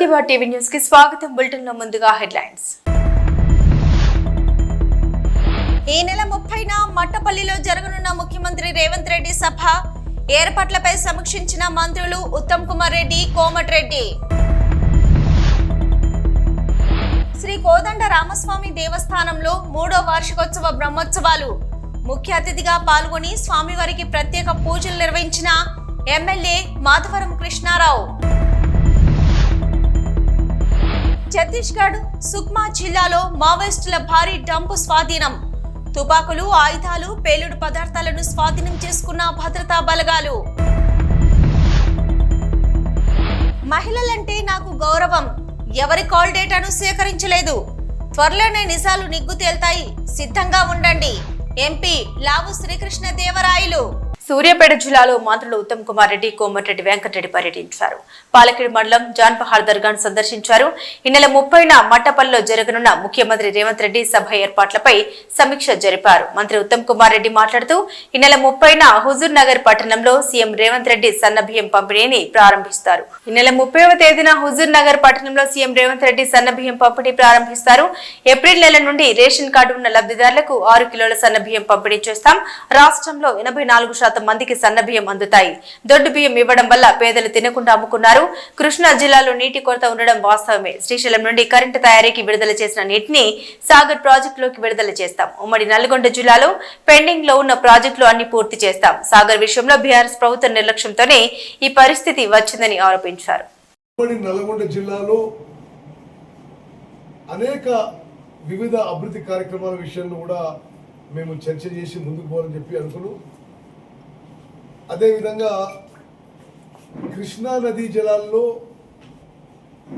ప్రతిభ TV news కి స్వాగతం. Bulletin లో ముందుగా హెడ్లైన్స్. ఈ నెల 30న మట్టపల్లిలో జరగనున్న ముఖ్యమంత్రి రేవంత్ రెడ్డి సభ ఏర్పాట్లపై సమీక్షించిన మంత్రులు ఉత్తమ్ కుమార్ రెడ్డి, కోమటిరెడ్డి. శ్రీ కోదండ రామస్వామి దేవస్థానంలో 3వ వార్షికోత్సవ బ్రహ్మోత్సవాలు ముఖ్య అతిథిగా పాల్గొని స్వామివారికి ప్రత్యేక పూజలు నిర్వహించిన ఎమ్మెల్యే మాధవరం కృష్ణారావు. ఛత్తీస్గఢ్ సుక్మా జిల్లాలో మావోయిస్టుల భారీ డంపు స్వాధీనం. తుపాకులు, ఆయుధాలు, పేలుడు పదార్థాలను స్వాధీనం చేసుకున్న భద్రతా బలగాలు. మహిళలంటే నాకు గౌరవం, ఎవరి కాల్ డేటాను సేకరించలేదు, త్వరలోనే నిజాలు నిగ్గు తేల్తాయి, సిద్ధంగా ఉండండి. ఎంపీ లావు శ్రీకృష్ణ దేవరాయలు. సూర్యాపేట జిల్లాలో మంత్రులు ఉత్తమ్ కుమార్ రెడ్డి, కోమటిరెడ్డి వెంకటరెడ్డి పర్యటించారు. పాలకేడు మండలం జాన్పహార్ దర్గాను సందర్శించారు. ఈ నెల 30న మట్టపల్లిలో జరగనున్న ముఖ్యమంత్రి రేవంత్ రెడ్డి సభ ఏర్పాట్లపై సమీక్ష జరిపారు. మంత్రి ఉత్తమ్ కుమార్ రెడ్డి మాట్లాడుతూ ఈ నెల 30న హుజూర్ నగర్ పట్టణంలో సీఎం రేవంత్ రెడ్డి సన్నబియ్యం పంపిణీని ప్రారంభిస్తారు. ఈ నెల 30వ తేదీన హుజూర్ నగర్ పట్టణంలో సీఎం రేవంత్ రెడ్డి సన్నబియ్యం పంపిణీ ప్రారంభిస్తారు. ఏప్రిల్ నెల నుండి రేషన్ కార్డు ఉన్న లబ్ధిదారులకు 6 కిలోల సన్నబియ్యం పంపిణీ చేస్తాం. రాష్ట్రంలో 84% మందికి సన్నబియ్యం అందుతాయి. దొడ్డు బియ్యం ఇవ్వడం వల్ల పేదలు తినకుండా అమ్ముకున్నారు. కృష్ణా జిల్లాలో నీటి కొరత ఉండడం వాస్తవమే. శ్రీశైలం నుండి కరెంటు తయారీకి విడుదల చేసిన నీటిని సాగర్ ప్రాజెక్టులోకి విడుదల చేస్తాం. ఉమ్మడి నల్గొండ జిల్లాలో పెండింగ్ లో ఉన్న ప్రాజెక్టులు అన్ని పూర్తి చేస్తాం. సాగర్ విషయంలో బీఆర్ఎస్ ప్రభుత్వ నిర్లక్ష్యంతోనే ఈ పరిస్థితి వచ్చిందని ఆరోపించారు. నల్గొండ జిల్లాలో అనేక వివిధ అభివృద్ధి కార్యక్రమాల విషయంలో కూడా మేము చర్చ చేసి ముందుకు పోవాలని చెప్పి అనుకున్నాం. అదేవిధంగా కృష్ణా నదీ జలాల్లో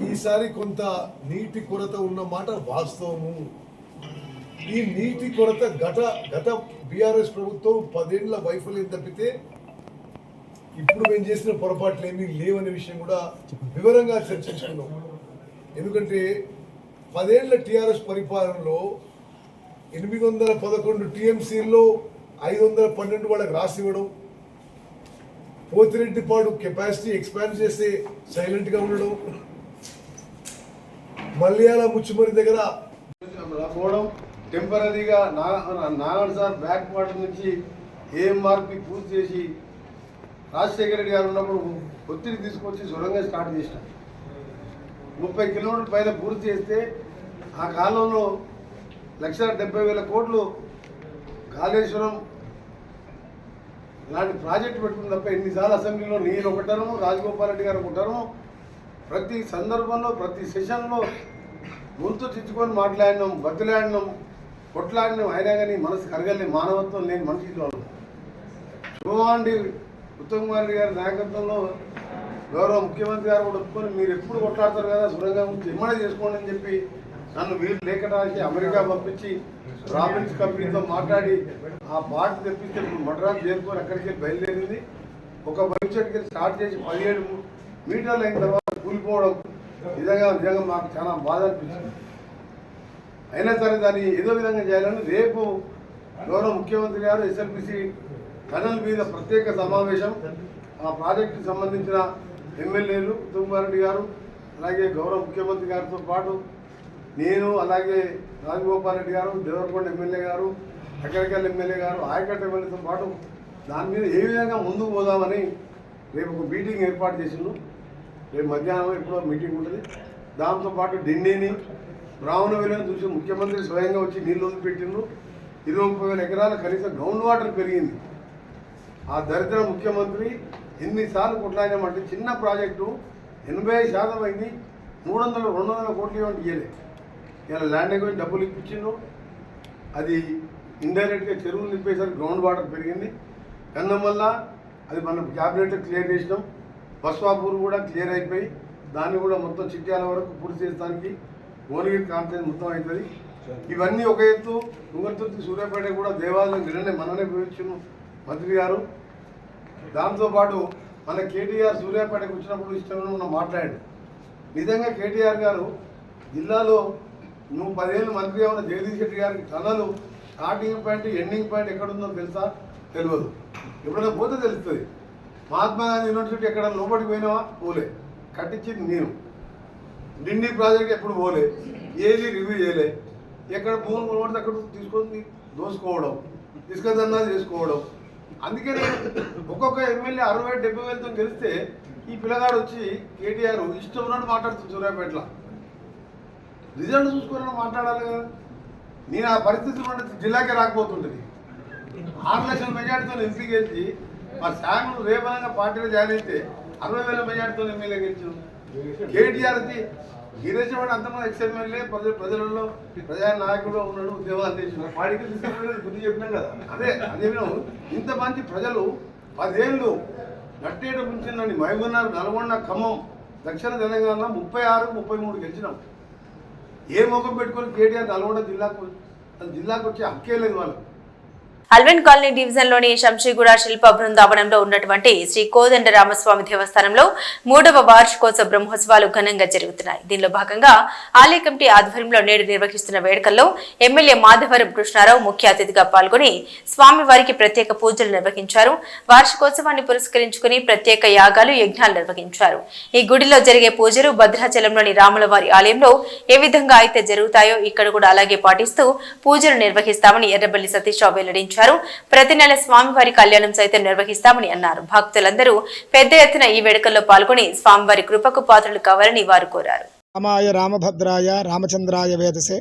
ఈసారి కొంత నీటి కొరత ఉన్న మాట వాస్తవము. ఈ నీటి కొరత గత బీఆర్ఎస్ ప్రభుత్వం 10 ఏళ్ల వైఫల్యం తప్పితే ఇప్పుడు మేము చేసిన పొరపాట్లు ఏమీ లేవనే విషయం కూడా వివరంగా చర్చించుకున్నాం. ఎందుకంటే 10 ఏళ్ల టీఆర్ఎస్ పరిపాలనలో 811 టీఎంసీల్లో 512 వాళ్ళకి రాసి ఇవ్వడం, పోతిరెడ్డిపాడు కెపాసిటీ ఎక్స్పాండ్ చేస్తే సైలెంట్గా ఉండడం, మల్యాల ముచ్చుమరి దగ్గర పోవడం, టెంపరీగా నాగర్ సార్ బ్యాక్ వాటర్ నుంచి ఏఎంఆర్పి పూర్తి చేసి రాజశేఖర రెడ్డి గారు ఉన్నప్పుడు ఒత్తిడి తీసుకొచ్చి సొరంగా స్టార్ట్ చేసిన 30 కిలోమీటర్ల పైన పూర్తి చేస్తే ఆ కాలంలో 1,70,000 కోట్లు కాళేశ్వరం ఇలాంటి ప్రాజెక్టు పెట్టుకుని తప్ప ఎన్నిసార్లు అసెంబ్లీలో నేను ఒకటను, రాజగోపాల్ రెడ్డి గారు ఒకటను, ప్రతి సందర్భంలో ప్రతి సెషన్లో గొంతు చిచ్చుకొని మాట్లాడినాం, బతులాడినాం, కొట్లాడినాం. అయినా కానీ మనసు కరగలే, మానవత్వం లేని మనిషిలో శుభవాండి ఉత్తమ్ కుమార్ రెడ్డి గారి నాయకత్వంలో గౌరవ ముఖ్యమంత్రి గారు కూడా ఒప్పుకొని మీరు ఎప్పుడు కొట్లాడతారు కదా సొరంగా గురించి ఎమ్మడే చేసుకోండి అని చెప్పి నన్ను వీరు లేఖ రాసి అమెరికా పంపించి రాబిన్స్ కంపెనీతో మాట్లాడి ఆ పార్టీ తెప్పిస్తే ఇప్పుడు మద్రాసు చేరుకొని అక్కడికి బయలుదేరింది. ఒక బడ్జెట్కి స్టార్ట్ చేసి 17 మీటర్లు అయిన తర్వాత కూలిపోవడం నిజంగా మాకు చాలా బాధ అనిపించింది. అయినా సరే దాన్ని ఏదో విధంగా చేయాలని రేపు గౌరవ ముఖ్యమంత్రి గారు ఎస్ఎల్బిసి టనల్ మీద ప్రత్యేక సమావేశం, ఆ ప్రాజెక్టుకి సంబంధించిన ఎమ్మెల్యేలు ఉత్తమ్ కుమార్ రెడ్డి గారు అలాగే గౌరవ ముఖ్యమంత్రి గారితో పాటు నేను, అలాగే రాజగోపాల్ రెడ్డి గారు, దేవరకొండ ఎమ్మెల్యే గారు, అక్కడికల్ ఎమ్మెల్యే గారు, ఆయకట్ట ఎమ్మెల్యేతో పాటు దాని మీద ఏ విధంగా ముందుకు పోదామని రేపు ఒక మీటింగ్ ఏర్పాటు చేసిండు. రేపు మధ్యాహ్నం ఎప్పుడో మీటింగ్ ఉంటుంది. దాంతోపాటు ఢిల్లీని బ్రాహ్మణవేలను చూసి ముఖ్యమంత్రి స్వయంగా వచ్చి నీళ్ళు వదిలిపెట్టిండ్రు. 20-30,000 ఎకరాల కనీసం గ్రౌండ్ వాటర్ పెరిగింది. ఆ దరిద్ర ముఖ్యమంత్రి ఎన్నిసార్లు కొట్లాడినామంటే చిన్న ప్రాజెక్టు 80% అయింది, 300-200 కోట్లు ఇవ్వండి ఇవ్వలే. ఇలా ల్యాండ్ ఎక్విజిషన్ డబ్బులు ఇప్పించిండ్రు. అది ఇండైరెక్ట్గా చెరువులు నింపేసరికి గ్రౌండ్ వాటర్ పెరిగింది. కన్నమల్ల అది మనం క్యాబినెట్లో క్లియర్ చేసినాం. బస్వాపూర్ కూడా క్లియర్ అయిపోయి దాన్ని కూడా మొత్తం చిట్యాల వరకు పూర్తి చేసడానికి భువనగిరి కాన్ఫరెన్స్ మొత్తం అవుతుంది. ఇవన్నీ ఒక ఎత్తు. తుంగతుర్తి సూర్యాపేట కూడా దేవాలయం నిన్ననే మననే పోయించిన మంత్రి గారు. దాంతోపాటు మన కేటీఆర్ సూర్యాపేటకు వచ్చినప్పుడు ఇష్టం మనం మాట్లాడాడు. నిజంగా కేటీఆర్ గారు జిల్లాలో నువ్వు 10 ఏళ్ళు మంత్రిగా ఉన్న జగదీష్ రెడ్డి గారికి టనలు స్టార్టింగ్ పాయింట్ ఎండింగ్ పాయింట్ ఎక్కడుందో తెలుసా? తెలియదు. ఎప్పుడైనా పోతే తెలుస్తుంది. మహాత్మా గాంధీ యూనివర్సిటీ ఎక్కడ లోపలికి పోయినావా? పోలే. కట్టించింది నేను. డిండి ప్రాజెక్ట్ ఎప్పుడు పోలే, ఏది రివ్యూ చేయలే, ఎక్కడ భూములు కొనబడితే అక్కడ తీసుకొని దోసుకోవడం, ఇసుక దందా చేసుకోవడం. అందుకని ఒక్కొక్క ఎమ్మెల్యే 60,000 70,000తో గెలిస్తే ఈ పిల్లగాడు వచ్చి కేటీఆర్ ఇష్టం ఉన్నట్టు మాట్లాడుతుంది సూర్యాపేటలో. రిజల్ట్ చూసుకుని మాట్లాడాలి కదా. నేను ఆ పరిస్థితులు ఉంటే జిల్లాకే రాకపోతుంటుంది. 6 లక్షల మెజార్టీతో ఎంపీ గెలిచి మా శాంగులు రేపనంగా పార్టీలో జాయిన్ అయితే 60,000 మెజార్టీతో ఎమ్మెల్యే గెలిచారు. కేటీఆర్కి గిరీశవాడు అంతమంది ఎక్స్ఎమ్మెల్యే ప్రజలలో ప్రజా నాయకుడు ఉన్నాడు, ఉద్యోగాలు చేసిన పార్టీకి గుర్తు చెప్పినాం కదా. అదే ఇంత మంది ప్రజలు 10 ఏళ్ళు నట్టేట ముంచిందండి. మహబూబ్నగర్, నల్గొండ, ఖమ్మం, దక్షిణ తెలంగాణ 36, 33 గెలిచినాం. ఏ ముఖం పెట్టుకొని కేటీఆర్ నల్గొండ జిల్లాకు వచ్చే హక్కే లేదు వాళ్ళకు. అల్విన్ కాలనీ డివిజన్ లోని శంషీగూడ శిల్ప బృందావనంలో ఉన్నటువంటి శ్రీ కోదండ రామస్వామి దేవస్థానంలో 3వ వార్షికోత్సవ బ్రహ్మోత్సవాలు ఘనంగా జరుగుతున్నాయి. దీనిలో భాగంగా ఆలయ కమిటీ ఆధ్వర్యంలో నేడు నిర్వహిస్తున్న వేడుకల్లో ఎమ్మెల్యే మాధవరం కృష్ణారావు ముఖ్య అతిథిగా పాల్గొని స్వామివారికి ప్రత్యేక పూజలు నిర్వహించారు. వార్షికోత్సవాన్ని పురస్కరించుకుని ప్రత్యేక యాగాలు, యజ్ఞాలు నిర్వహించారు. ఈ గుడిలో జరిగే పూజలు భద్రాచలంలోని రాములవారి ఆలయంలో ఏ విధంగా అయితే జరుగుతాయో ఇక్కడ కూడా అలాగే పాటిస్తూ పూజలు నిర్వహిస్తామని ఎర్రబెల్లి సతీష్రావు వెల్లడించారు. ప్రతి నెల స్వామివారి కళ్యాణం సైతం నిర్వహిస్తామని అన్నారు. భక్తులందరూ పెద్ద ఎత్తున ఈ వేడుకల్లో పాల్గొని స్వామివారి కృపకు పాత్రలు కావాలని వారు కోరారు. రామాయ రామభద్రాయ రామచంద్రాయ వేదసే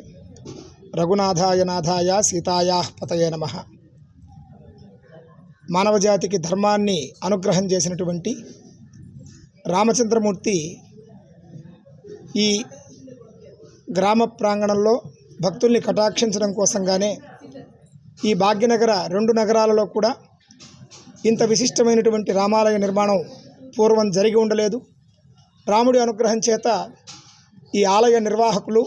రఘునాథాయ నాథాయ సీతాయా పతయే నమః. మానవజాతికి ధర్మాన్ని అనుగ్రహం చేసినటువంటి రామచంద్రమూర్తి ఈ గ్రామ ప్రాంగణంలో భక్తుల్ని కటాక్షించడం కోసంగానే ఈ భాగ్యనగర 2 నగరాలలో కూడా ఇంత విశిష్టమైనటువంటి రామాలయ నిర్మాణం పూర్వం జరిగి ఉండలేదు. రాముడి అనుగ్రహం చేత ఈ ఆలయ నిర్వాహకులు,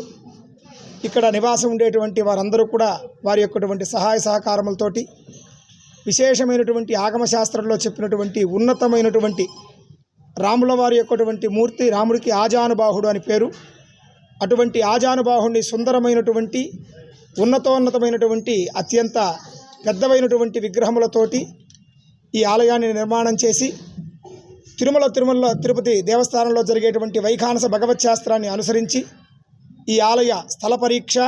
ఇక్కడ నివాసం ఉండేటువంటి వారందరూ కూడా వారి యొక్కటువంటి సహాయ సహకారములతోటి విశేషమైనటువంటి ఆగమశాస్త్రంలో చెప్పినటువంటి ఉన్నతమైనటువంటి రాముల వారి యొక్కటువంటి మూర్తి, రాముడికి ఆజానుబాహుడు అని పేరు. అటువంటి ఆజానుబాహుడిని సుందరమైనటువంటి ఉన్నతోన్నతమైనటువంటి అత్యంత పెద్దవైనటువంటి విగ్రహములతోటి ఈ ఆలయాన్ని నిర్మాణం చేసి తిరుపతి దేవస్థానంలో జరిగేటువంటి వైఖానస భగవత్ శాస్త్రాన్ని అనుసరించి ఈ ఆలయ స్థల పరీక్ష,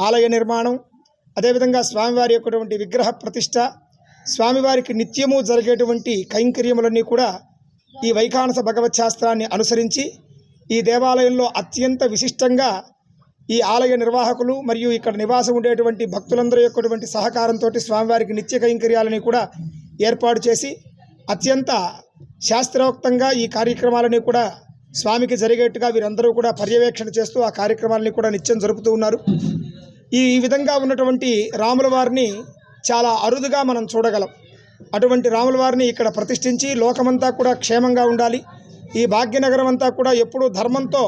ఆలయ నిర్మాణం, అదేవిధంగా స్వామివారి యొక్కటువంటి విగ్రహ ప్రతిష్ట, స్వామివారికి నిత్యము జరిగేటువంటి కైంకర్యములన్నీ కూడా ఈ వైఖానస భగవత్ శాస్త్రాన్ని అనుసరించి ఈ దేవాలయంలో అత్యంత విశిష్టంగా ఈ ఆలయ నిర్వాహకులు మరియు ఇక్కడ నివాసం ఉండేటువంటి భక్తులందరూ యొక్కటువంటి సహకారంతో స్వామివారికి నిత్య కైంకర్యాలని కూడా ఏర్పాటు చేసి అత్యంత శాస్త్రోక్తంగా ఈ కార్యక్రమాలని కూడా స్వామికి జరిగేట్టుగా వీరందరూ కూడా పర్యవేక్షణ చేస్తూ ఆ కార్యక్రమాలని కూడా నిత్యం జరుపుతూ ఉన్నారు. ఈ విధంగా ఉన్నటువంటి రాముల వారిని చాలా అరుదుగా మనం చూడగలం. అటువంటి రాముల వారిని ఇక్కడ ప్రతిష్ఠించి లోకమంతా కూడా క్షేమంగా ఉండాలి, ఈ భాగ్యనగరం అంతా కూడా ఎప్పుడూ ధర్మంతో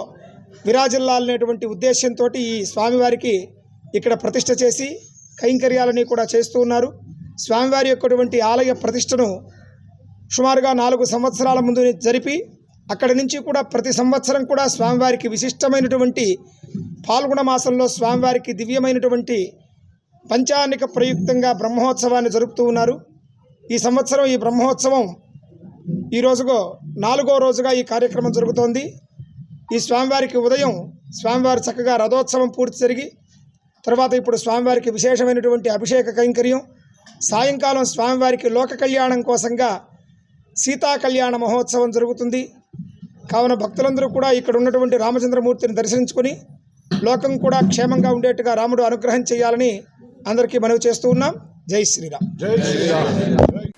విరాజిల్లాలనేటువంటి ఉద్దేశంతో ఈ స్వామివారికి ఇక్కడ ప్రతిష్ఠ చేసి కైంకర్యాలని కూడా చేస్తూ ఉన్నారు. స్వామివారి యొక్కటువంటి ఆలయ ప్రతిష్టను సుమారుగా 4 సంవత్సరాల ముందు జరిపి అక్కడి నుంచి కూడా ప్రతి సంవత్సరం కూడా స్వామివారికి విశిష్టమైనటువంటి పాల్గొన మాసంలో స్వామివారికి దివ్యమైనటువంటి పంచానిక ప్రయుక్తంగా బ్రహ్మోత్సవాన్ని జరుపుతూ ఉన్నారు. ఈ సంవత్సరం ఈ బ్రహ్మోత్సవం ఈ రోజుగా 4వ రోజుగా ఈ కార్యక్రమం జరుగుతోంది. ఈ స్వామివారికి ఉదయం స్వామివారి చక్కగా రథోత్సవం పూర్తి జరిగి తర్వాత ఇప్పుడు స్వామివారికి విశేషమైనటువంటి అభిషేక కైంకర్యం, సాయంకాలం స్వామివారికి లోక కళ్యాణం కోసంగా సీతా కళ్యాణ మహోత్సవం జరుగుతుంది. కావున భక్తులందరూ కూడా ఇక్కడ ఉన్నటువంటి రామచంద్రమూర్తిని దర్శించుకొని లోకం కూడా క్షేమంగా ఉండేట్టుగా రాముడు అనుగ్రహం చేయాలని అందరికీ మనవి చేస్తూ ఉన్నాం. జై శ్రీరామ్. జై శ్రీరామ్.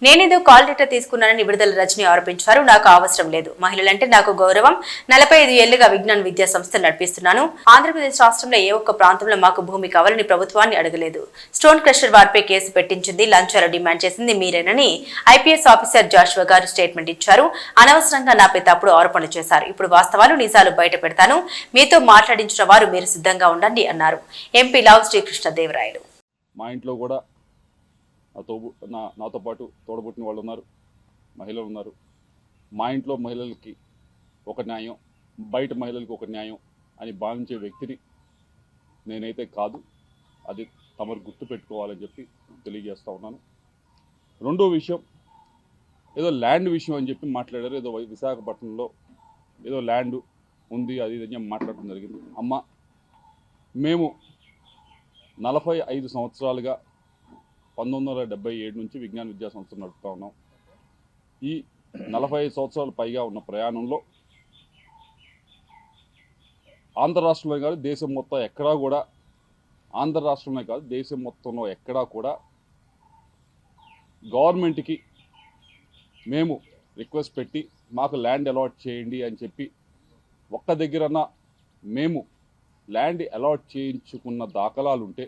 నేనేదో కాల్ లెటర్ తీసుకున్నానని విడుదల రజని ఆరోపించారు. నాకు అవసరం లేదు, మహిళలంటే నాకు గౌరవం. 45 ఏళ్లుగా విజ్ఞాన విద్యా సంస్థలు నడిపిస్తున్నాను. ఆంధ్రప్రదేశ్ రాష్ట్రంలో ఏ ఒక్క ప్రాంతంలో మాకు భూమి కావాలని ప్రభుత్వాన్ని అడగలేదు. స్టోన్ క్రషర్ వారిపై కేసు పెట్టించింది, లంచాలు డిమాండ్ చేసింది మీరేనని ఐపీఎస్ ఆఫీసర్ జాషువా గారు స్టేట్మెంట్ ఇచ్చారు. అనవసరంగా నాపై తప్పుడు ఆరోపణలు చేశారు. ఇప్పుడు వాస్తవాలు నిజాలు బయట పెడతాను. మీతో మాట్లాడించిన వారు మీరు సిద్ధంగా ఉండండి అన్నారు ఎంపీ లావు శ్రీకృష్ణదేవరాయలు. మా ఇంట్లో కూడా నాతో పాటు తోడబుట్టిన వాళ్ళు ఉన్నారు, మహిళలు ఉన్నారు. మా ఇంట్లో మహిళలకి ఒక న్యాయం, బయట మహిళలకు ఒక న్యాయం అని భావించే వ్యక్తిని నేనైతే కాదు. అది తమరు గుర్తు పెట్టుకోవాలని చెప్పి తెలియజేస్తూ ఉన్నాను. రెండో విషయం, ఏదో ల్యాండ్ విషయం అని చెప్పి మాట్లాడారు. ఏదో విశాఖపట్నంలో ఏదో ల్యాండ్ ఉంది, అది ఇది అని మాట్లాడటం జరిగింది. అమ్మ, మేము 45 సంవత్సరాలుగా 1977 నుంచి విజ్ఞాన విద్యా సంస్థ నడుపుతా ఉన్నాం. ఈ 45 సంవత్సరాలు పైగా ఉన్న ప్రయాణంలో ఆంధ్ర రాష్ట్రంలో కాదు దేశం మొత్తం ఎక్కడా కూడా, ఆంధ్ర రాష్ట్రంలో కాదు దేశం మొత్తంలో ఎక్కడా కూడా గవర్నమెంట్కి మేము రిక్వెస్ట్ పెట్టి మాకు ల్యాండ్ అలాట్ చేయండి అని చెప్పి ఒక్క దగ్గరన్నా మేము ల్యాండ్ అలాట్ చేయించుకున్న దాఖలాలు ఉంటే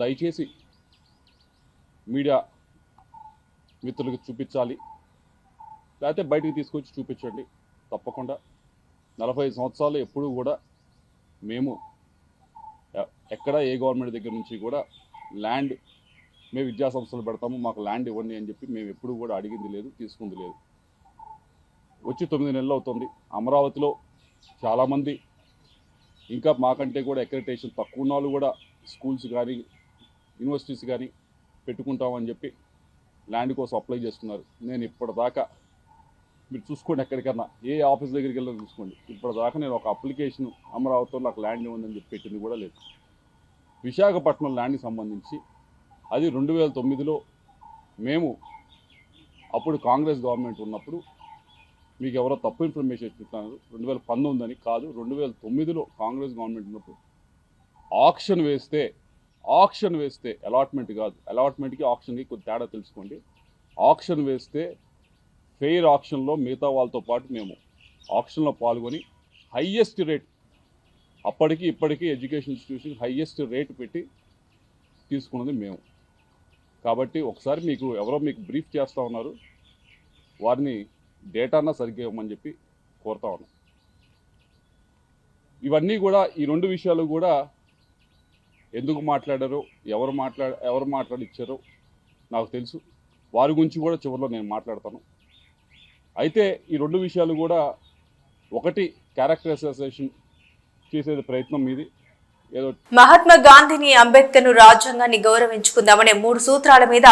దయచేసి మీడియా మిత్రులకు చూపించాలి, లేకపోతే బయటికి తీసుకొచ్చి చూపించండి. తప్పకుండా 45 సంవత్సరాలు ఎప్పుడూ కూడా మేము ఎక్కడ ఏ గవర్నమెంట్ దగ్గర నుంచి కూడా ల్యాండ్ మేము విద్యా సంస్థలు పెడతాము, మాకు ల్యాండ్ ఇవ్వండి అని చెప్పి మేము ఎప్పుడూ కూడా అడిగింది లేదు, తీసుకుంది లేదు. వచ్చి 9 నెలలు అవుతుంది. అమరావతిలో చాలామంది ఇంకా మాకంటే కూడా అక్రెడిటేషన్ తక్కువ ఉన్న వాళ్ళు కూడా స్కూల్స్ కానీ యూనివర్సిటీస్ కానీ పెట్టుకుంటామని చెప్పి ల్యాండ్ కోసం అప్లై చేస్తున్నారు. నేను ఇప్పటిదాకా మీరు చూసుకోండి, ఎక్కడికన్నా ఏ ఆఫీస్ దగ్గరికి వెళ్ళి చూసుకోండి, ఇప్పటిదాకా నేను ఒక అప్లికేషన్ అమరావతిలో నాకు ల్యాండ్ ఇవ్వండి అని చెప్పి పెట్టింది కూడా లేదు. విశాఖపట్నం ల్యాండ్కి సంబంధించి అది 2009లో మేము అప్పుడు కాంగ్రెస్ గవర్నమెంట్ ఉన్నప్పుడు, మీకు ఎవరో తప్పు ఇన్ఫర్మేషన్ ఇస్తున్నారు, 2019 అని కాదు, 2009లో కాంగ్రెస్ గవర్నమెంట్ ఉన్నప్పుడు ఆక్షన్ వేస్తే అలాట్మెంట్ కాదు, అలాట్మెంట్కి ఆక్షన్కి కొద్ది తేడా తెలుసుకోండి. ఆక్షన్ వేస్తే ఫెయిర్ ఆక్షన్లో మిగతా వాళ్ళతో పాటు మేము ఆక్షన్లో పాల్గొని హయ్యెస్ట్ రేట్, అప్పటికి ఇప్పటికీ ఎడ్యుకేషన్ ఇన్స్టిట్యూషన్ హయ్యెస్ట్ రేట్ పెట్టి తీసుకున్నది మేము. కాబట్టి ఒకసారి ఎవరో మీకు బ్రీఫ్ చేస్తూ ఉన్నారు, వారిని డేటానా సరిగ్గా ఇవ్వమని చెప్పి కోరుతా ఉన్నాం. ఇవన్నీ కూడా ఈ 2 విషయాలు కూడా ఎందుకు మాట్లాడారో, ఎవరు మాట్లాడిచ్చారో నాకు తెలుసు. వారి గురించి కూడా చివరిలో నేను మాట్లాడతాను. అయితే ఈ 2 విషయాలు కూడా, ఒకటి క్యారెక్టర్ అసోసియేషన్ చేసే ప్రయత్నం మీది, ఏదో మహాత్మా గాంధీని, అంబేద్కర్ను, రాజ్యాంగాన్ని గౌరవించుకుందామనే 3 సూత్రాల మీద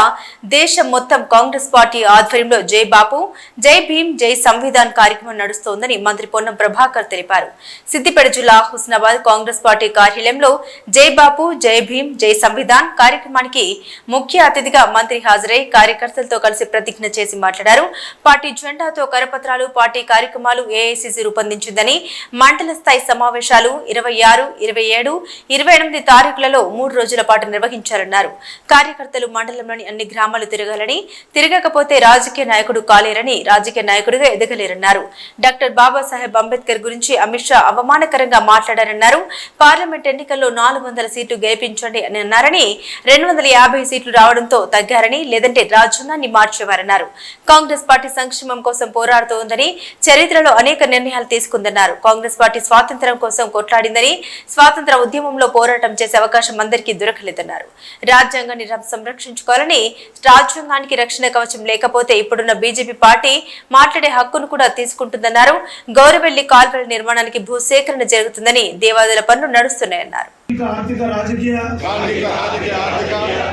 దేశం మొత్తం కాంగ్రెస్ పార్టీ ఆధ్వర్యంలో జై బాపు, జై భీమ్, జై సంవిధాన్ కార్యక్రమం నడుస్తోందని మంత్రి పొన్నం ప్రభాకర్ తెలిపారు. సిద్దిపేట జిల్లా హుస్నాబాద్ కాంగ్రెస్ పార్టీ కార్యాలయంలో జై బాపు, జై భీమ్, జై సంవిధాన్ కార్యక్రమానికి ముఖ్య అతిథిగా మంత్రి హాజరై కార్యకర్తలతో కలిసి ప్రతిజ్ఞ చేసి మాట్లాడారు. పార్టీ జెండాతో కరపత్రాలు, పార్టీ కార్యక్రమాలు ఏఐసిసి రూపొందించిందని, మండల స్థాయి సమావేశాలు 26, 27, 28 తారీఖులలో 3 రోజుల పాటు నిర్వహించారన్నారు. కార్యకర్తలు మండలంలోని అన్ని గ్రామాలు తిరగాలని, తిరగకపోతే రాజకీయ నాయకుడు కాలేరని, రాజకీయ నాయకుడిగా ఎదగలేరన్నారు. డాక్టర్ బాబాసాహెబ్ అంబేద్కర్ గురించి అమిత్ షా అవమానకరంగా మాట్లాడారన్నారు. పార్లమెంట్ ఎన్నికల్లో 400 సీట్లు గెలిపించండి అని అన్నారని, 250 సీట్లు రావడంతో తగ్గారని, లేదంటే రాజ్యాంగాన్ని మార్చేవారన్నారు. కాంగ్రెస్ పార్టీ సంక్షేమం కోసం పోరాడుతోందని, చరిత్రలో అనేక నిర్ణయాలు తీసుకుందన్నారు. కాంగ్రెస్ పార్టీ స్వాతంత్ర్యం కోసం కొట్లాడిందని, స్వాతంత్ర ఉద్యమంలో పోరాటం చేసే అవకాశం అందరికీ దొరకలేదన్నారు. రాజ్యాంగాన్ని సంరక్షించుకోవాలని, రాజ్యాంగానికి రక్షణ కవచం లేకపోతే ఇప్పుడున్న బీజేపీ పార్టీ మాట్లాడే హక్కును కూడా తీసుకుంటుందన్నారు. గౌరవెల్లి కాల్వల నిర్మాణానికి భూసేకరణ జరుగుతుందని, దేవాదాయ పనులు నడుస్తున్నాయన్నారు. ఆర్థిక రాజకీయ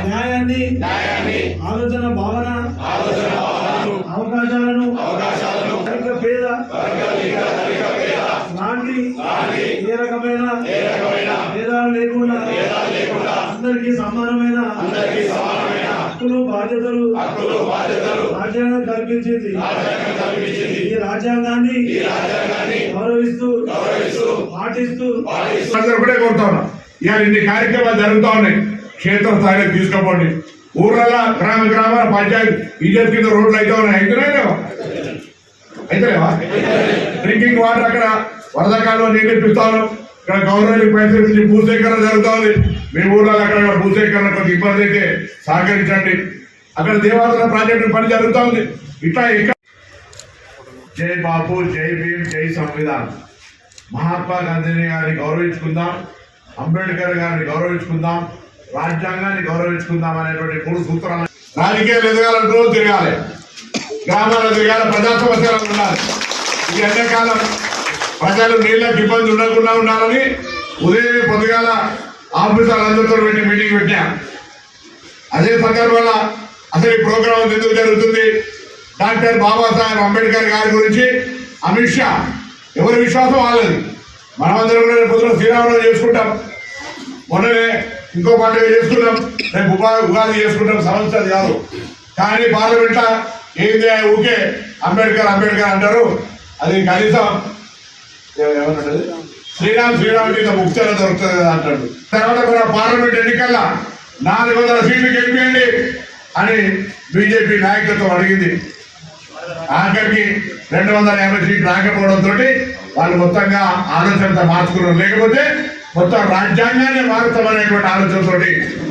న్యాయాన్ని, ఆలోచన భావన, అవకాశాలను పేద లాంటి ఏ రకమైన భేదాలు లేకుండా అందరికీ సమానమైన హక్కులు బాధ్యతలు రాజ్యాంగం కల్పించింది. ఈ రాజ్యాంగాన్ని గౌరవిస్తూ పాటిస్తూ కూడా కోరుతా ఉన్నా. ఇవాళ ఇన్ని కార్యక్రమాలు జరుగుతూ ఉన్నాయి, క్షేత్రస్థాయిలో తీసుకుపోండి. ఊర్లలో గ్రామాల పంచాయతీ బీజేపీ కింద రోడ్లు అయితే ఉన్నాయి, అయితేలేవా? డ్రింకింగ్ వాటర్ అక్కడ వరదకాలంలో నీళ్ళు ఇప్పిస్తాను. ఇక్కడ గవర్నమెంట్ పైసలు ఇచ్చి భూసేకరణ జరుగుతూ ఉంది. మీ ఊర్లో అక్కడ భూసేకరణ కొంచెం ఇబ్బంది అయితే సహకరించండి. అక్కడ దేవాలయ ప్రాజెక్టు పని జరుగుతూ ఉంది. ఇట్లా ఇక్కడ జై బాపు, జై భీమ్, జై సంవిధాన్. మహాత్మా గాంధీ గారిని గౌరవించుకుందాం, అంబేద్కర్ గారిని గౌరవించుకుందాం, రాజ్యాంగాన్ని గౌరవించుకుందాం అనేటువంటి 3 సూత్రాలు. రాజకీయాలు ఎదగాలంటూ తిరగాలి, గ్రామాల్లో తిరగాలి, ప్రజా సమస్యలు ఉండాలి. ఈ ఎండాకాలం ప్రజలు నీళ్ళకి ఇబ్బంది ఉండకుండా ఉండాలని ఉదయం పొద్దుగాల ఆఫీసర్లందరితో పెట్టి మీటింగ్ పెట్టాం. అదే సందర్భంలో అసలు ఈ ప్రోగ్రాం ఎందుకు జరుగుతుంది, డాక్టర్ బాబాసాహెబ్ అంబేద్కర్ గారి గురించి అమిత్ షా ఎవరి విశ్వాసం వాళ్ళది. మనమందరం కూడా పొద్దున శ్రీరామనవమి చేసుకుంటాం, మొన్ననే ఇంకో పండుగ చేసుకున్నాం, రేపు ఉగాది చేసుకుంటాం, సంవత్సరాలు కాదు. కానీ పార్లమెంట్లో ఏంది ఊకే అంబేద్కర్ అంటారు. అది కనీసం ఏమన్నాడు, శ్రీరామ్ మీద ముక్తర దొరుకుతుంది కదా అంటాడు. తర్వాత కూడా పార్లమెంట్ ఎన్నికల్లో 400 సీట్లు గెలిపేయండి అని బీజేపీ నాయకత్వం అడిగింది. ఆఖరికి 250 సీట్లు రాకపోవడంతో వాళ్ళు మొత్తంగా ఆలోచనతో మార్చుకున్నారు. లేకపోతే మొత్తం రాజ్యాంగాన్ని మారుతామనేటువంటి ఆలోచనతో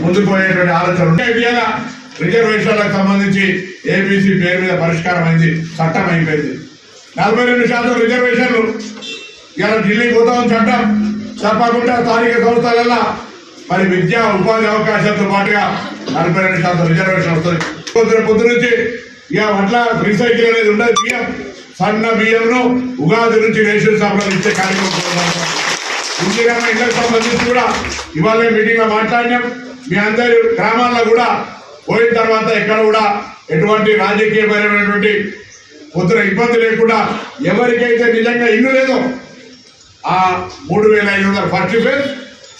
ముందుకు పోయేటువంటి ఆలోచన ఉంటే ఇవాళ రిజర్వేషన్లకు సంబంధించి ఏబీసీ పేరు మీద పరిష్కారం అయింది, చట్టం అయిపోయింది. 42% రిజర్వేషన్లు ఇలా ఢిల్లీకి పోతామని చట్టం తప్పకుండా స్థానిక సంస్థలలో మరి విద్యా ఉపాధి అవకాశాలతో పాటుగా 42% రిజర్వేషన్ వస్తుంది. పొద్దు నుంచి ఇక అట్లా రీసైకిల్ అనేది ఉండదు. బియ్యం సన్న బియ్యంను ఉగాది నుంచి రేషన్ షాపులకు ఇచ్చే కార్యక్రమం ఇంటికన్నా ఇళ్లకు సంబంధించి కూడా ఇవాళ మీటింగ్లో మాట్లాడినాం. మీ అందరి గ్రామాల్లో కూడా పోయిన తర్వాత ఎక్కడ కూడా ఎటువంటి రాజకీయపరమైనటువంటి పొద్దున ఇబ్బంది లేకుండా ఎవరికైతే నిజంగా ఇల్లు లేదో ఆ 3,500 first phase,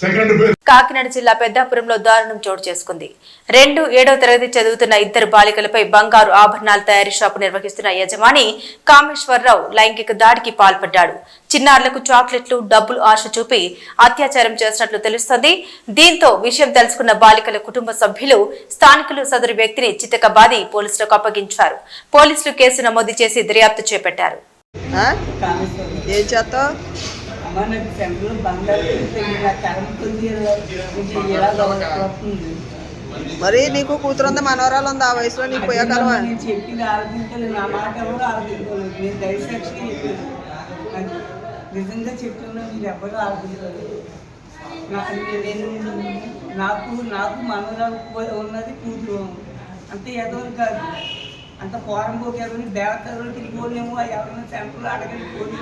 second phase. Kakinada జిల్లా పెద్దాపురంలో దారుణం చోటు చేసుకుంది. 7వ తరగతి చదువుతున్న 2 బాలికలపై బంగారు ఆభరణాల తయారీ షాపు నిర్వహిస్తున్న యజమాని కామేశ్వరరావు లైంగిక దాడికి పాల్పడ్డాడు. చిన్నారులకు చాక్లెట్లు, డబ్బులు ఆశ చూపి అత్యాచారం చేసినట్లు తెలుస్తోంది. దీంతో విషయం తెలుసుకున్న బాలికల కుటుంబ సభ్యులు, స్థానికులు సదరు వ్యక్తిని చితకబాది పోలీసులకు అప్పగించారు. పోలీసులు కేసు నమోదు చేసి దర్యాప్తు చేపట్టారు. మనకి సెంట్రల్ బంగారు మరి నీకు కూతురు ఉంది, మనవరాలు ఉంది, ఆ వయసులో నీకు పోయాకాలం చెప్పింది ఆలోచించాలి. నా మాట ఎవరు ఆలోచించాలి. నేను దయసాక్షి నిజంగా చెప్తున్నా, మీరు ఎవరు ఆలోచించాలి. నాకు మనవరాలు ఉన్నది కూతురు, అంతే ఎదవరు కాదు. అంత పోరం పోకేదని దేవతలు తిరిగి పోలేము. ఎవరైనా సెంట్రల్ అడగని పోలి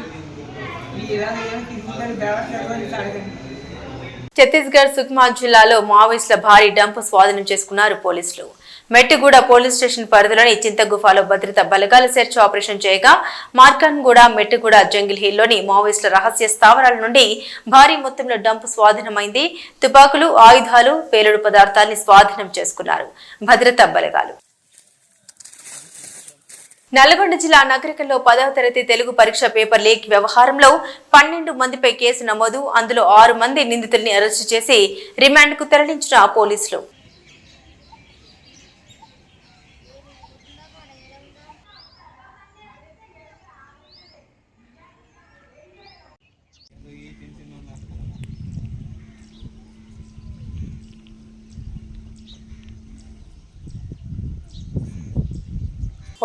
ఛత్తీస్గఢ్ సుక్మా జిల్లాలో మావోయిస్టుల భారీ డంప్ స్వాధీనం చేసుకున్నారు పోలీసులు. మెట్టిగూడ పోలీస్ స్టేషన్ పరిధిలోని చింతగుఫాలో భద్రతా బలగాలు సెర్చ్ ఆపరేషన్ చేయగా మార్కన్గూడ, మెట్టిగూడ, జంగిల్ హిల్లోని మావోయిస్టుల రహస్య స్థావరాల నుండి భారీ మొత్తంలో డంప్ స్వాధీనమైంది. తుపాకులు, ఆయుధాలు, పేలుడు పదార్థాన్ని స్వాధీనం చేసుకున్నారు భద్రతా బలగాలు. నల్గొండ జిల్లా నగరికల్లో 10వ తరగతి తెలుగు పరీక్ష పేపర్ లీక్ వ్యవహారంలో 12 మందిపై కేసు నమోదు. అందులో 6 మంది నిందితుల్ని అరెస్టు చేసి రిమాండ్కు తరలించిన పోలీసులు.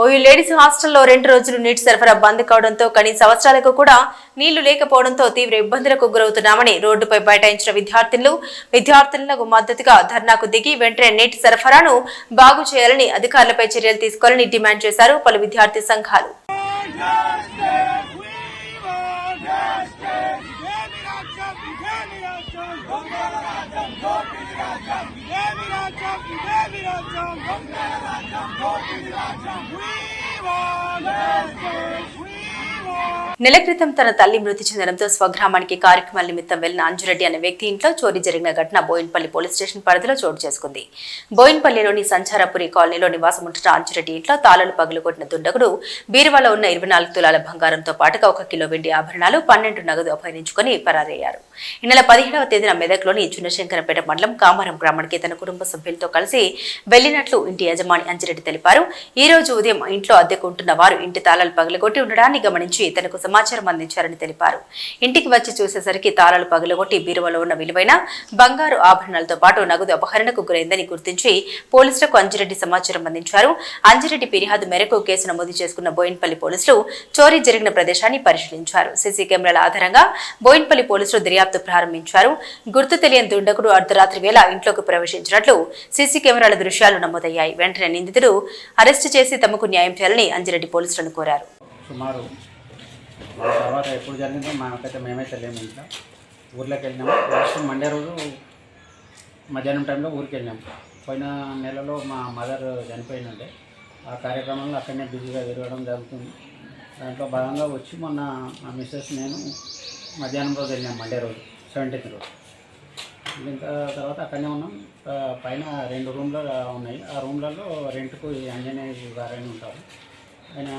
ఓయూ లేడీస్ హాస్టల్లో 2 రోజులు నీటి సరఫరా బంద్ కావడంతో కనీస అవసరాలకు కూడా నీళ్లు లేకపోవడంతో తీవ్ర ఇబ్బందులకు గురవుతున్నామని రోడ్డుపై బైఠాయించిన విద్యార్థులకు మద్దతుగా ధర్నాకు దిగి వెంటనే నీటి సరఫరాను బాగు చేయాలని, అధికారులపై చర్యలు తీసుకోవాలని డిమాండ్ చేశారు పలు విద్యార్థి సంఘాలు. నెల క్రితం తన తల్లి మృతి చెందడంతో స్వగ్రామానికి కార్యక్రమాల నిమిత్తం వెళ్లిన అంజురెడ్డి అనే వ్యక్తి ఇంట్లో చోరీ జరిగిన ఘటన బోయిన్పల్లి పోలీస్ స్టేషన్ పరిధిలో చోటు చేసుకుంది. బోయిన్పల్లిలోని సంచారపురి కాలనీలో నివాసం ఉంటున్న అంజురెడ్డి ఇంట్లో తాళాలు పగులుకొట్టిన దుండగుడు బీరువాలో ఉన్న 24 తులాల బంగారంతో పాటుగా 1 కిలో వెండి ఆభరణాలు, 12 నగదు అపహరించుకుని పరారయ్యారు. ఈ నెల 17వ తేదీన మెదక్లోని చిన్నశంకరంపేట మండలం కామారం గ్రామానికి తన కుటుంబ సభ్యులతో కలిసి వెళ్లినట్లు ఇంటి యజమాని అంజిరెడ్డి తెలిపారు. ఈ రోజు ఉదయం ఇంట్లో అద్దెకు ఉంటున్న వారు ఇంటి తాళాలు పగలగొట్టి ఉండడాన్ని గమనించి తనకు సమాచారం అందించారని తెలిపారు. ఇంటికి వచ్చి చూసేసరికి తాళాలు పగలగొట్టి బీరువాలో ఉన్న విలువైన బంగారు ఆభరణాలతో పాటు నగదు అపహరణకు గురైందని గుర్తించి పోలీసులకు అంజిరెడ్డి సమాచారం అందించారు. అంజిరెడ్డి ఫిర్యాదు మేరకు కేసు నమోదు చేసుకున్న బోయిన్పల్లి పోలీసులు చోరీ జరిగిన ప్రదేశాన్ని పరిశీలించారు. సీసీ కెమెరాల ఆధారంగా బోయిన్పల్లి పోలీసులు దర్యాప్తు ప్రారంభించారు. గుర్తు తెలియని దుండగుడు అర్ధరాత్రి వేళ ఇంట్లోకి ప్రవేశించినట్లు సీసీ కెమెరాల దృశ్యాలు నమోదయ్యాయి. వెంటనే నిందితుడు అరెస్టు చేసి తమకు న్యాయం చేయాలని అంజిరెడ్డి పోలీసులను కోరారు. తర్వాత ఎప్పుడు జరిగిందో మాకైతే మేమైతే లేము. ఇంట్లో ఊర్లోకి వెళ్ళినాము. లాస్ట్ మండే రోజు మధ్యాహ్నం టైంలో ఊరికి వెళ్ళినాము. పోయిన నెలలో మా మదర్ చనిపోయిందంటే ఆ కార్యక్రమంలో అక్కడనే బిజీగా తిరగడం జరుగుతుంది. దాంట్లో భాగంగా వచ్చి మొన్న మా మిస్సెస్ నేను మధ్యాహ్నం రోజు వెళ్ళాం, మండే రోజు 17th రోజు. వెళ్ళిన తర్వాత అక్కడనే ఉన్నాం. పైన 2 రూమ్లు ఉన్నాయి. ఆ రూమ్లలో రెంట్కు ఈ ఆంజనేయ గారైనా ఉంటారు. ఆయన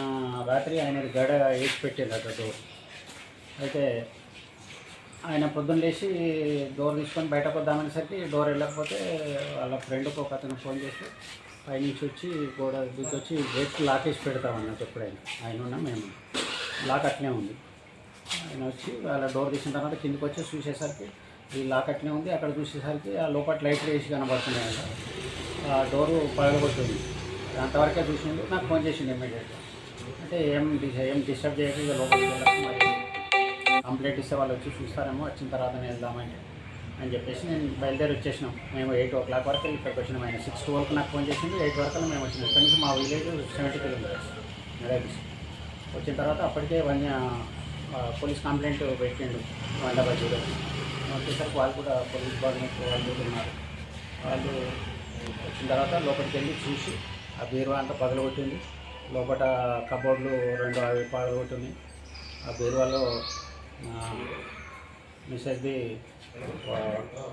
రాత్రి ఆయన గడ వేసి పెట్టారు డోర్. అయితే ఆయన పొద్దున్న లేచి డోర్ తీసుకొని బయటకు వద్దామనేసరికి డోర్ వెళ్ళకపోతే వాళ్ళ ఫ్రెండ్కి ఒక అతను ఫోన్ చేసి పైనుంచి వచ్చి గోడ దూకి వచ్చి గేట్ లాక్ వేసి పెడతామన్నట్టు. ఎప్పుడైనా ఆయన ఉన్నాం, మేము లాక్ అట్లే ఉంది. ఆయన వచ్చి వాళ్ళ డోర్ తీసిన తర్వాత కిందకి వచ్చి చూసేసరికి ఈ లాక్ అట్లే ఉంది. అక్కడ చూసేసరికి ఆ లోపల లైట్లు వేసి కనబడుతున్నాయి. ఆ డోరు పగలగొట్టింది. అంతవరకే చూసిండు. నాకు ఫోన్ చేసిండు ఇమ్మీడియట్గా. అంటే ఏం డిస్టర్బ్ చేయక ఇక లోపలికి వెళ్ళాలి, మరి కంప్లైంట్ ఇస్తే వాళ్ళు వచ్చి చూస్తారేమో, వచ్చిన తర్వాతనే వెళ్దామంటే అని చెప్పేసి నేను బయలుదేరి వచ్చేసినాం. మేము 8 o'clock వరకు ఇక్కడికి వచ్చినాం. ఆయన 6-12 నాకు ఫోన్ చేసింది. 8 వరకు మేము వచ్చినాం. ఇక్కడ నుంచి మా విలేజ్ 70 kilometers మెరాగిస్. వచ్చిన తర్వాత అప్పటికే పోలీస్ కంప్లైంట్ పెట్టిండు వండబడ్జీలో. వచ్చేసరికి వాళ్ళు కూడా పోలీస్ డిపార్ట్మెంట్ వాళ్ళు ఉన్నారు. వాళ్ళు వచ్చిన తర్వాత లోపలికి వెళ్ళి చూసి ఆ బీరువా అంతా పగలగొట్టింది. లోపల కబోర్డ్లు 2 అవి పగలగొట్టింది. ఆ బీరువాలో మిస్సెస్ది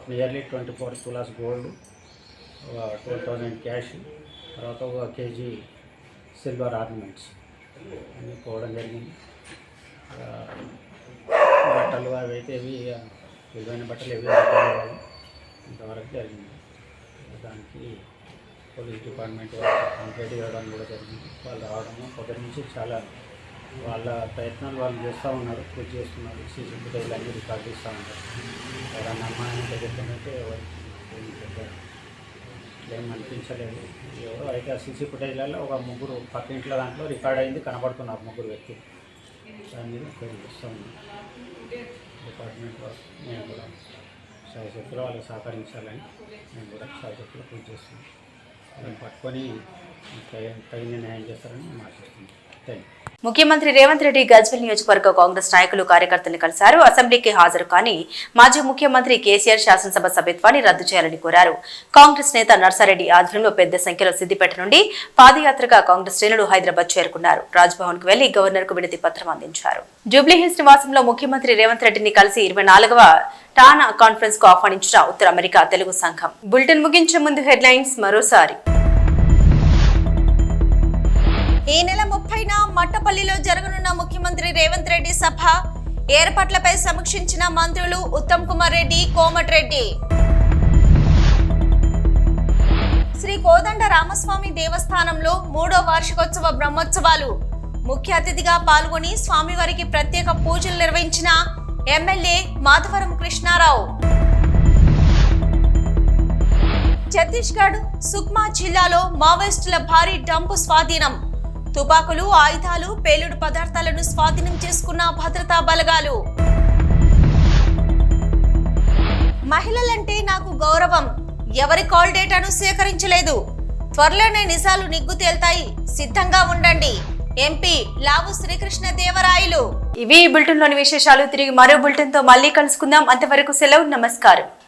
నియర్లీ 24 తులాస్ గోల్డ్, 12,000 క్యాష్, తర్వాత 1 kg సిల్వర్ ఆర్నమెంట్స్ అన్నీ పోవడం జరిగింది. బట్టలు అవి అయితే విలువైన బట్టలు ఏవి ఇంతవరకు జరిగింది. దానికి పోలీస్ డిపార్ట్మెంట్ కంప్లైంట్ ఇవ్వడం కూడా జరిగింది. వాళ్ళు రావడము పొద్దు నుంచి చాలా వాళ్ళ ప్రయత్నాలు వాళ్ళు చేస్తూ ఉన్నారు, కృషి చేస్తున్నారు. సీసీ ఫుటేజ్లు అన్నీ రికార్డ్ చేస్తూ ఉంటారు. ఎవరన్నా అమ్మాయిని దగ్గరుంటే ఎవరికి ఏం అనిపించలేదు. ఎవరో అయితే ఆ సీసీ ఫుటేజ్లలో ఒక 3 పక్క ఇంట్లో దాంట్లో రికార్డ్ అయింది, కనబడుతున్నారు 3 వ్యక్తులు. దాని మీద ఎంక్వైరీ చేస్తూ ఉన్నాం. డిపార్ట్మెంట్ వర్క్ నేను కూడా శాయశక్తిలో వాళ్ళకి సహకరించాలని నేను కూడా శాయశక్తిలో కృషి చేస్తున్నాను. వాళ్ళని పట్టుకొని తగిన న్యాయం చేస్తారని నేను ఆశిస్తున్నాను. Thank you. ముఖ్యమంత్రి రేవంత్ రెడ్డి గజ్వేల్ నియోజకవర్గ కాంగ్రెస్ నాయకులు కార్యకర్తలను కలిశారు. అసెంబ్లీకి హాజరు కాని మాజీ ముఖ్యమంత్రి కేసీఆర్ శాసనసభ సభ్యత్వాన్ని రద్దు చేయాలని కోరారు. కాంగ్రెస్ నేత నర్సారెడ్డి ఆధ్వర్యంలో పెద్ద సంఖ్యలో సిద్దిపేట నుండి పాదయాత్రగా కాంగ్రెస్ శ్రేణులు హైదరాబాద్ చేరుకున్నారు. రాజ్భవన్ కు వెళ్లి గవర్నర్ కు వినతి పత్రం అందించారు. జూబ్లీహిల్స్ నివాసంలో ముఖ్యమంత్రి రేవంత్ రెడ్డిని కలిసి 24వ టానా కాన్ఫరెన్స్ కు ఆహ్వానించిన ఉత్తర అమెరికా తెలుగు సంఘం. బులెటిన్ ముగించే ముందు హెడ్లైన్స్ మరోసారి. ఈ నెల 30న మట్టపల్లిలో జరగనున్న ముఖ్యమంత్రి రేవంత్ రెడ్డి సభ ఏర్పాట్లపై సమీక్షించిన మంత్రులు ఉత్తమ్ కుమార్ రెడ్డి, కోమటిరెడ్డి. శ్రీ కోదండ రామస్వామి దేవస్థానంలో 3వ వార్షికోత్సవ బ్రహ్మోత్సవాలు. ముఖ్య అతిథిగా పాల్గొని స్వామివారికి ప్రత్యేక పూజలు నిర్వహించిన ఎమ్మెల్యే మాధవరం కృష్ణారావు. ఛత్తీస్గఢ్ సుక్మా జిల్లాలో మావోయిస్టుల భారీ డంపు స్వాధీనం. తుపాకులు, ఆయుధాలు, పేలుడు పదార్థాలను స్వాధీనం చేసుకున్న భద్రతా బలగాలు. మహిళలంటే నాకు గౌరవం, ఎవరి కాల్ డేటాను సేకరించలేదు, త్వరలోనే నిజాలు నిగ్గు తేల్తాయి, సిద్ధంగా ఉండండి. ఎంపీ లావు శ్రీకృష్ణ దేవరాయలు. ఇవి బులెటిన్ లోని విశేషాలు. తిరిగి మరో బులెటిన్ తో మళ్ళీ కలుసుకుందాం. అంతవరకు సెలవు, నమస్కారం.